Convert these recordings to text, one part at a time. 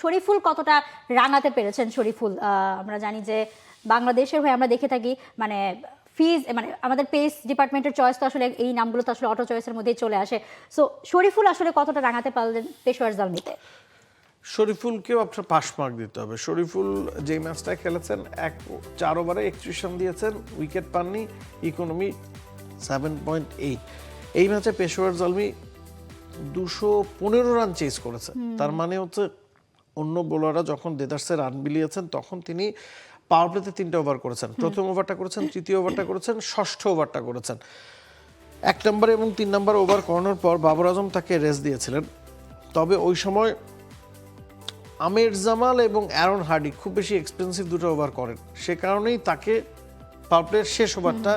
শরীফুল কতটা রাঙাতে পেরেছেন শরীফুল? আমরা জানি যে বাংলাদেশের হয়ে আমরা দেখে থাকি মানে ফিজ মানে আমাদের পেস ডিপার্টমেন্টের চয়েস তো আসলে এই নামগুলো তো আসলে অটো চয়েসের মধ্যেই চলে আসে। সো শরীফুল আসলে কতটা রাঙাতে পারলেন পেশোয়ার জালমিতে? শরীফুলকেও আপনার পাস মার্ক দিতে হবে। শরীফুল যে ম্যাচটা খেলেছেন 4 ওভারে 31 রান দিয়েছেন, উইকেট পাননি, ইকোনমি 7.8। এই ম্যাচে পেশোয়ার জালমি 215 রান চেজ করেছে। তার মানে হচ্ছে অন্য বোলাররা যখন দেদার্সে রান বিলিয়েছেন তখন তিনি পাওয়ার প্লেতে 3টা ওভার করেছেন। প্রথম ওভারটা করেছেন, তৃতীয় ওভারটা করেছেন, ষষ্ঠ ওভারটা করেছেন। 1 নম্বর এবং 3 নম্বর ওভার করানোর পর বাবর আজম তাকে রেস্ট দিয়েছিলেন। তবে ওই সময় আমির জামাল এবং অ্যারন হার্ডি খুব বেশি এক্সপেন্সিভ দুটো ওভার করেন, সে কারণেই তাকে পাওয়ার প্লের শেষ ওভারটা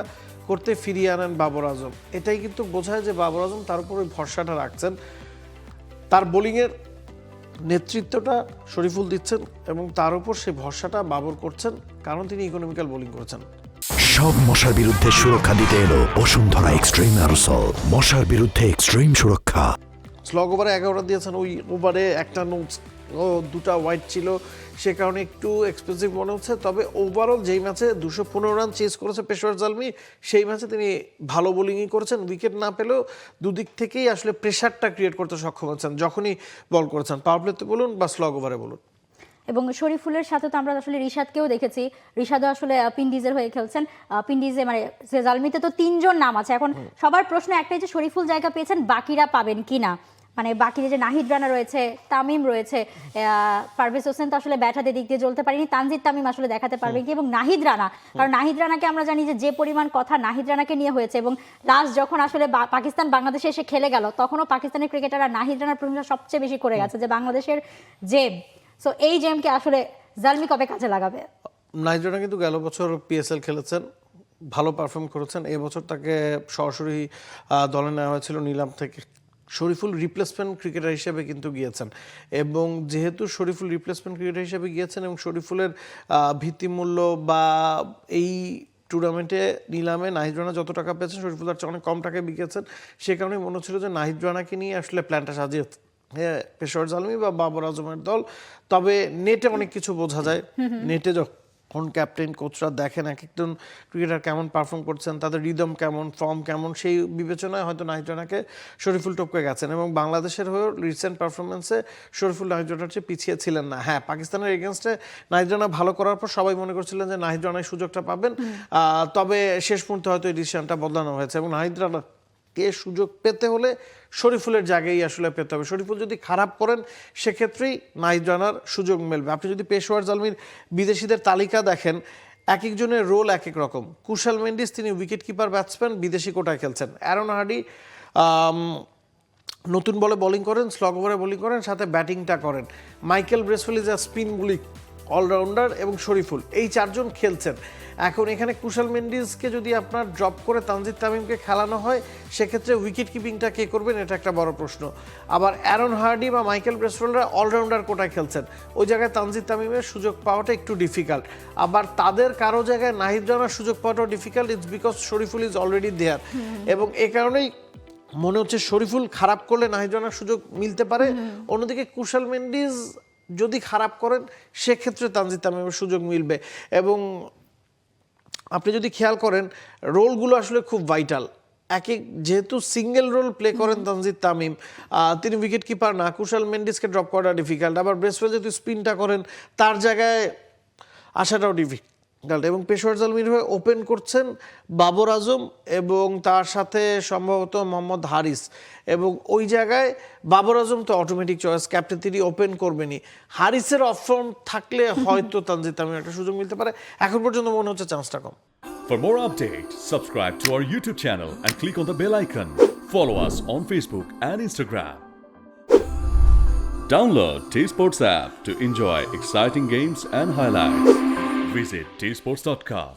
করতে ফিরিয়ে আনেন বাবর আজম। এটাই কিন্তু বোঝায় যে বাবর আজম তার উপর ওই ভরসাটা রাখছেন, তার বোলিংয়ের নেতৃত্বটা শরীফুল দিচ্ছেন এবং তার উপর সেই ভরসাটা বাবর করছেন, কারণ তিনি ইকোনমিক্যাল বোলিং করেছেন। সব মশার বিরুদ্ধে সুরক্ষা দিতে এলো বসুন্ধরা এক্সট্রিম অ্যারোসল, মশার বিরুদ্ধে এক্সট্রিম সুরক্ষা। স্লগ ওভারে 11 রান দিয়েছেন, ওই ওভারে একটা দুটা ওয়াইড ছিল, সে কারণে একটু এক্সপেন্সিভ মনে হচ্ছে। তবে ওভারঅল যেই ম্যাচে 215 রান চেজ করেছে পেশোয়ার জালমি, সেই ম্যাচে তিনি ভালো বোলিংই করেছেন। উইকেট না পেলেও দুদিক থেকেই আসলে প্রেশারটা ক্রিয়েট করতে সক্ষম হচ্ছেন যখনই বল করেছেন, পাওয়ার প্লেতে বলুন বা স্লগ ওভারে বলুন। এবং শরীফুলের সাথে তো আমরা আসলে রিশাদকেও দেখেছি, রিশাদও আসলে পিন্ডিজের হয়ে খেলছেন। পিন্ডিজে মানে জালমিতে তো 3 জন নাম আছে। এখন সবার প্রশ্ন একটাই যে শরীফুল জায়গা পেয়েছেন, বাকিরা পাবেন কিনা। মানে বাকি যে নাহিদ রানা রয়েছে, তামিম রয়েছে, পারভেজ হোসেন তো আসলে ব্যাট হাতে দিক দিয়ে জ্বলতে পারেনি, তানজিদ তামিম আসলে দেখাতে পারবে কি, এবং নাহিদ রানা, কারণ নাহিদ রানাকে আমরা জানি যে পরিমাণ কথা নাহিদ রানাকে নিয়ে হয়েছে, এবং লাস্ট যখন আসলে পাকিস্তান বাংলাদেশে এসে খেলে গেল তখনও পাকিস্তানের ক্রিকেটাররা নাহিদ রানার প্রশংসা সবচেয়ে বেশি করে গেছে যে বাংলাদেশের জেম। সো এই জেমকে আসলে জালমি কবে কাজে লাগাবে? নাহিদ রানা কিন্তু গেল বছর পিএসএল খেলেছেন, ভালো পারফর্ম করেছেন। এবছর তাকে সরাসরি দলে নেওয়া হয়েছিল নিলাম থেকে। শরীফুল রিপ্লেসমেন্ট ক্রিকেটার হিসেবে কিন্তু গিয়েছেন, এবং যেহেতু শরীফুল রিপ্লেসমেন্ট ক্রিকেটার হিসেবে গিয়েছেন এবং শরীফুলের ভিত্তিমূল্য বা এই টুর্নামেন্টে নিলামে নাহিদ রানা যত টাকা পেয়েছেন শরীফুল তার চেয়ে অনেক কম টাকায় বিকেছেন, সে কারণে মনে হচ্ছিল যে নাহিদ রানাকে নিয়ে আসলে প্ল্যানটা সাজিয়েছে পেশোয়ার জালমি বা বাবর আজমের দল। তবে নেটে অনেক কিছু বোঝা যায়, নেটে যখন ক্যাপ্টেন কোচরা দেখেন এক একজন ক্রিকেটার কেমন পারফর্ম করছেন, তাদের রিদম কেমন, ফর্ম কেমন, সেই বিবেচনায় হয়তো নাহিদ রানাকে শরীফুল টপকে গেছেন। এবং বাংলাদেশের হয়েও রিসেন্ট পারফরমেন্সে শরীফুল নাহিদ রানার চেয়ে পিছিয়ে ছিলেন না। হ্যাঁ, পাকিস্তানের এগেনস্টে নাহিদ রানা ভালো করার পর সবাই মনে করছিলেন যে নাহিদ রানার সুযোগটা পাবেন, তবে শেষ মুহূর্তে হয়তো এই ডিসিশনটা বদলানো হয়েছে এবং নাহিদ রানা কে সুযোগ পেতে হলে শরীফুলের জায়গায় আসলে পেতে হবে। শরীফুল যদি খারাপ করেন সেক্ষেত্রেই নাহিদ রানার সুযোগ মিলবে। আপনি যদি পেশোয়ার জালমির বিদেশিদের তালিকা দেখেন, এক একজনের রোল এক এক রকম। কুশাল মেন্ডিস তিনি উইকেট কিপার ব্যাটসম্যান, বিদেশি কোটায় খেলছেন। অ্যারন হার্ডি নতুন বলে বোলিং করেন, স্লগ ওভারে বোলিং করেন, সাথে ব্যাটিংটা করেন। Michael Bracewell is spin bowling allrounder, এবং শরীফুল, এই 4 জন খেলছেন। এখন এখানে কুশাল মেন্ডিসকে যদি আপনার ড্রপ করে তানজিদ তামিমকে খেলানো হয় সেক্ষেত্রে উইকেট কিপিংটা কে করবেন, এটা একটা বড় প্রশ্ন। আবার অ্যারন হার্ডি বা মাইকেল ব্রেসওয়েলরা অলরাউন্ডার কোটায় খেলছেন, ওই জায়গায় তানজিদ তামিমের সুযোগ পাওয়াটা একটু ডিফিকাল্ট। আবার তাদের কারো জায়গায় নাহিদ রানার সুযোগ পাওয়াটাও difficult, it's because Shariful is already there. এবং এ কারণেই মনে হচ্ছে শরীফুল খারাপ করলে নাহিদ রানার সুযোগ মিলতে পারে। অন্যদিকে কুশাল মেন্ডিস যদি খারাপ করেন সেক্ষেত্রে তানজিদ তামিমের সুযোগ মিলবে। এবং আপনি যদি খেয়াল করেন রোলগুলো আসলে খুব ভাইটাল। যেহেতু সিঙ্গেল রোল প্লে করেন তানজিদ তামিম, তিনি উইকেট কিপার না, কুশাল মেন্ডিসকে ড্রপ করাটা ডিফিকাল্ট। আবার ব্রেসওয়েল যেহেতু স্পিনটা করেন, তার জায়গায় আসাটাও ডিফিকাল্ট। এবং পেশোয়ার জালমির হয়ে ওপেন করছেন বাবর আজম এবং তার সাথে সম্ভবত মোহাম্মদ হারিস, এবং ওই জায়গায় বাবর আজম তো অটোমেটিক চয়েস, ক্যাপ্টেন, তিনি ওপেন করবেনই। হারিসের অফ ফর্ম থাকলে হয়তো তানজিদ তামিমের একটা সুযোগ মিলতে পারে, এখন পর্যন্ত মনে হচ্ছে চান্সটা কম। For more updates, subscribe to our YouTube channel and click on the bell icon. Follow us on Facebook and Instagram. Download T-Sports app to enjoy exciting games and highlights. Visit tsports.com.